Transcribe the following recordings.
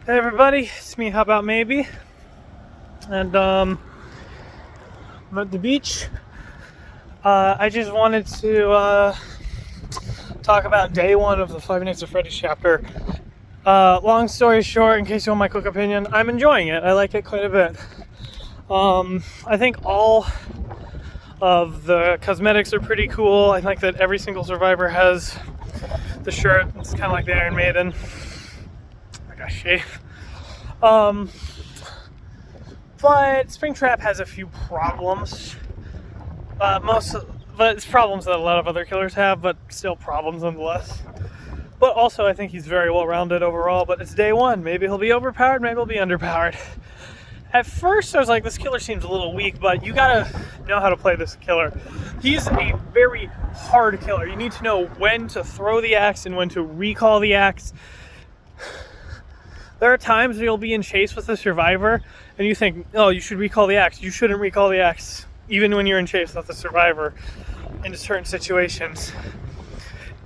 Hey everybody, it's me, How About Maybe? And I'm at the beach. I just wanted to talk about day one of the Five Nights at Freddy's chapter. Long story short, in case you want my quick opinion, I'm enjoying it. I like it quite a bit. I think all of the cosmetics are pretty cool. I like that every single survivor has the shirt. It's kind of like the Iron Maiden. I gotta shave. But Springtrap has a few problems. But it's problems that a lot of other killers have, but still problems nonetheless. But also, I think he's very well-rounded overall, but it's day one. Maybe he'll be overpowered, maybe he'll be underpowered. At first, I was like, this killer seems a little weak, but you gotta know how to play this killer. He's a very hard killer. You need to know when to throw the axe and when to recall the axe. There are times where you'll be in chase with a survivor, and you think, oh, you should recall the axe. You shouldn't recall the axe, even when you're in chase with a survivor in certain situations.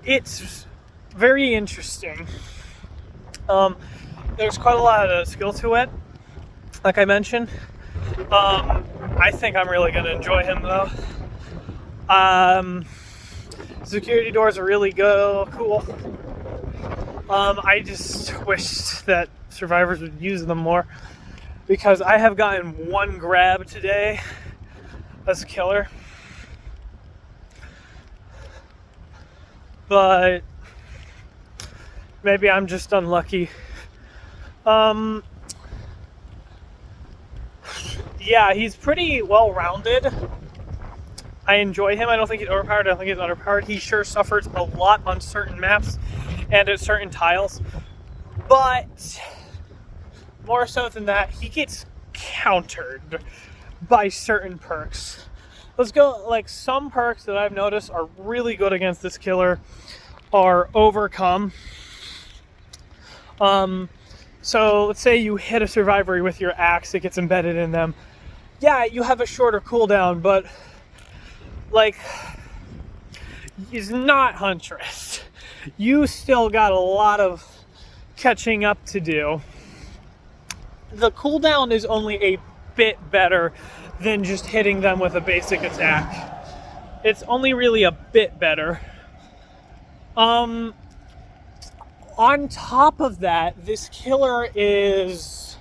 It's very interesting. There's quite a lot of skill to it, like I mentioned. I think I'm really going to enjoy him, though. Security doors are really cool. I just wish that survivors would use them more, because I have gotten one grab today as a killer. But maybe I'm just unlucky. Yeah, he's pretty well-rounded. I enjoy him. I don't think he's overpowered. I don't think he's underpowered. He sure suffers a lot on certain maps and at certain tiles. But more so than that, he gets countered by certain perks. Let's go, like, some perks that I've noticed are really good against this killer are overcome. So let's say you hit a survivor with your axe, it gets embedded in them. Yeah, you have a shorter cooldown, but like, he's not Huntress. You still got a lot of catching up to do. The cooldown is only a bit better than just hitting them with a basic attack. It's only really a bit better. On top of that, this killer is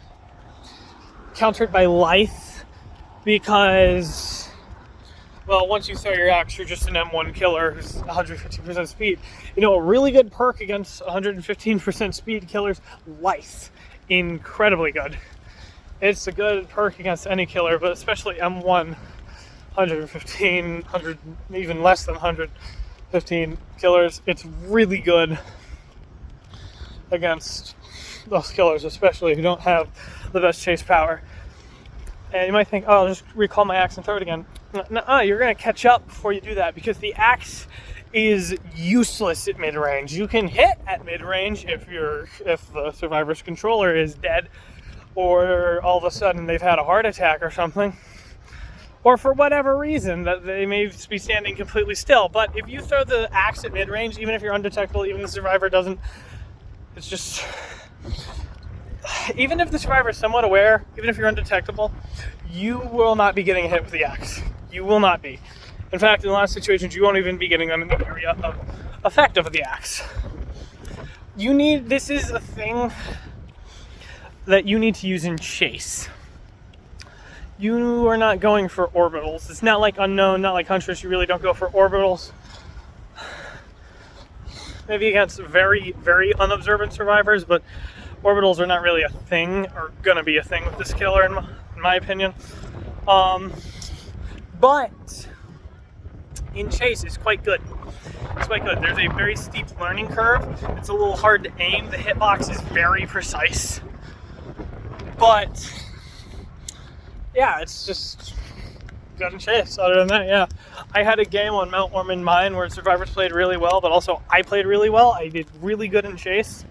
countered by Lithe, because, well, once you throw your axe, you're just an M1 killer who's 115% speed. You know, a really good perk against 115% speed killers, Lithe. Incredibly good. It's a good perk against any killer, but especially M1, 115, 100, even less than 115 killers. It's really good against those killers, especially who don't have the best chase power. And you might think, oh, I'll just recall my axe and throw it again. Nuh-uh, you're going to catch up before you do that, because the axe is useless at mid-range. You can hit at mid-range if the survivor's controller is dead, or all of a sudden they've had a heart attack or something, or for whatever reason that they may be standing completely still. But if you throw the axe at mid-range, even if you're undetectable, even if the survivor doesn't, it's just, even if the survivor is somewhat aware, even if you're undetectable, you will not be getting a hit with the axe. You will not be. In fact, in a lot of situations, you won't even be getting them in the area of effect of the axe. This is a thing that you need to use in chase. You are not going for orbitals. It's not like Unknown, not like Huntress. You really don't go for orbitals. Maybe against very, very unobservant survivors, but orbitals are not really a thing, or gonna be a thing with this killer, in my opinion. But in chase, it's quite good. It's quite good. There's a very steep learning curve. It's a little hard to aim. The hitbox is very precise. But yeah, it's just good in chase. Other than that, yeah. I had a game on Mount Ormond Mine where survivors played really well, but also I played really well. I did really good in chase.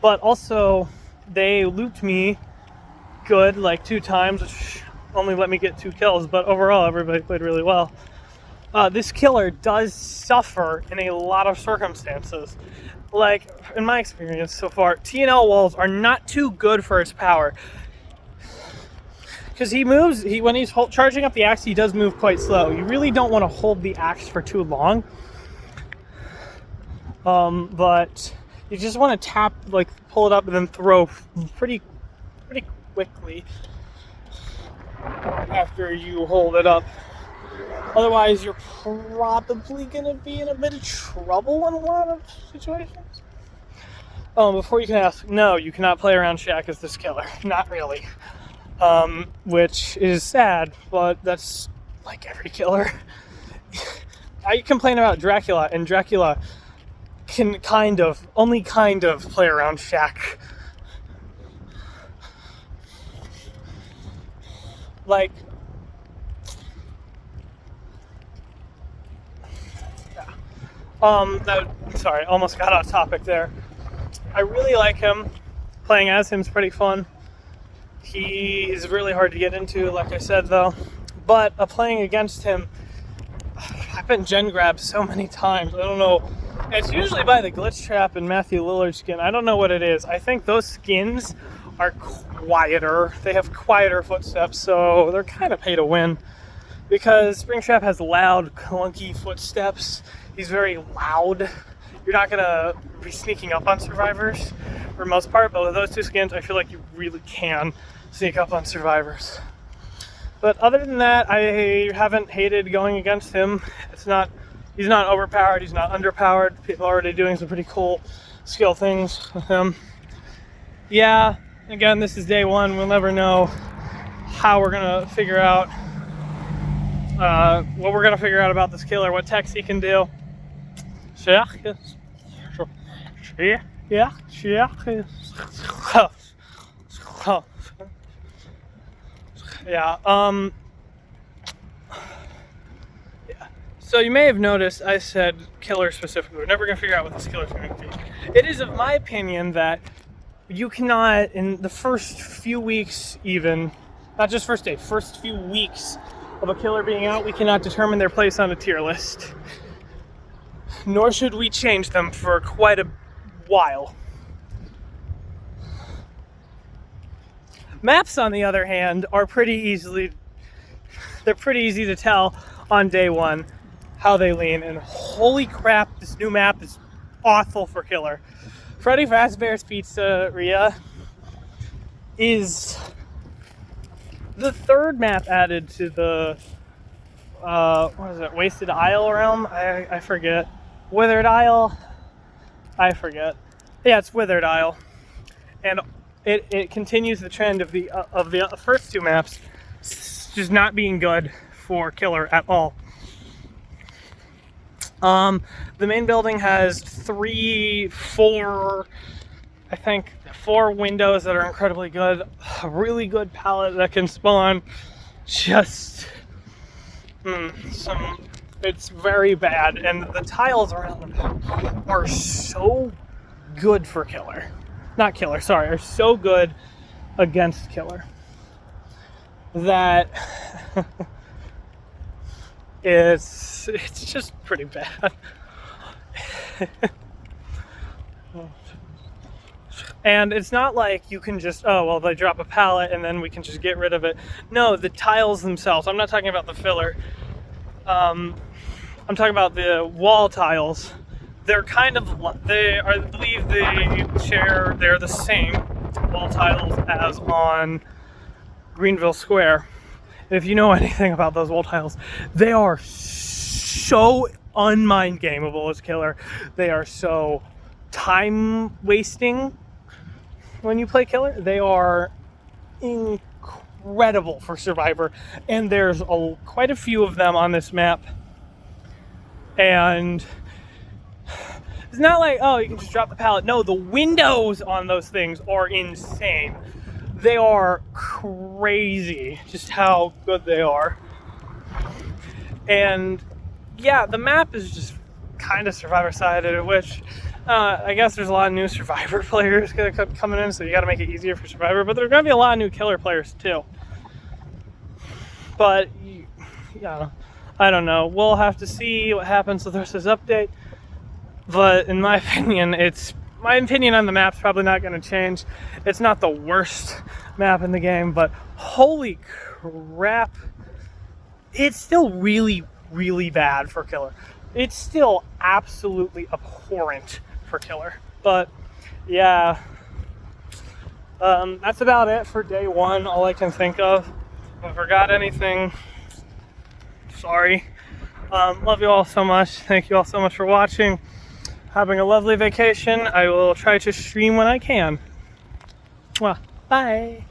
But also, they looped me good like 2 times, which only let me get 2 kills, but overall everybody played really well. This killer does suffer in a lot of circumstances. like, in my experience so far, T&L walls are not too good for his power. Because when he's charging up the axe, he does move quite slow. You really don't want to hold the axe for too long. But you just want to tap, like, pull it up and then throw pretty quickly after you hold it up. Otherwise, you're probably going to be in a bit of trouble in a lot of situations. Before you can ask, no, you cannot play around Shaq as this killer. Not really. Which is sad, but that's like every killer. I complain about Dracula, and Dracula can only kind of play around Shaq. Like, sorry, almost got off topic there. I really like him. Playing as him is pretty fun. He is really hard to get into, like I said, though. But playing against him, I've been gen grabbed so many times. I don't know. It's usually by the glitch trap and Matthew Lillard skin. I don't know what it is. I think those skins are quieter. They have quieter footsteps, so they're kind of pay to win. Because Springtrap has loud, clunky footsteps. He's very loud. You're not going to be sneaking up on survivors for the most part, but with those two skins, I feel like you really can sneak up on survivors. But other than that, I haven't hated going against him. He's not overpowered, he's not underpowered. People are already doing some pretty cool skill things with him. Yeah, again, this is day one. We'll never know how we're going to figure out what we're going to figure out about this killer, what techs he can do. Yeah. So you may have noticed I said killer specifically. We're never going to figure out what this killer is going to be. It is of my opinion that you cannot, in the first few weeks even, not just first day, first few weeks of a killer being out, we cannot determine their place on a tier list. Nor should we change them for quite a while. Maps, on the other hand, are pretty easy to tell on day one how they lean, and holy crap, this new map is awful for killer. Freddy Fazbear's Pizzeria is the third map added to the what is it, Wasted Isle realm? I forget. Withered Isle? I forget. Yeah, it's Withered Isle. And it continues the trend of the first two maps just not being good for killer at all. The main building has four windows that are incredibly good. A really good palette that can spawn just it's very bad, and the tiles around are so good for killer. Not killer, sorry, are so good against killer that it's just pretty bad. And it's not like you can just, they drop a pallet and then we can just get rid of it. No, the tiles themselves. I'm not talking about the filler. I'm talking about the wall tiles. They're I believe they're the same wall tiles as on Greenville Square. And if you know anything about those wall tiles, they are so unmind gameable as killer. They are so time wasting when you play killer. They are incredible for survivor, and there's quite a few of them on this map. And it's not like, you can just drop the pallet. No, the windows on those things are insane. They are crazy just how good they are. And yeah, the map is just kind of survivor sided, which I guess there's a lot of new survivor players coming in, so you got to make it easier for survivor, but there's going to be a lot of new killer players too. But yeah, I don't know. We'll have to see what happens with the rest of this update. But in my opinion, my opinion on the map's probably not going to change. It's not the worst map in the game, but holy crap, it's still really, really bad for killer. It's still absolutely abhorrent for killer. But yeah, that's about it for day one. All I can think of. If I forgot anything, sorry. Love you all so much. Thank you all so much for watching. Having a lovely vacation. I will try to stream when I can. Well, bye.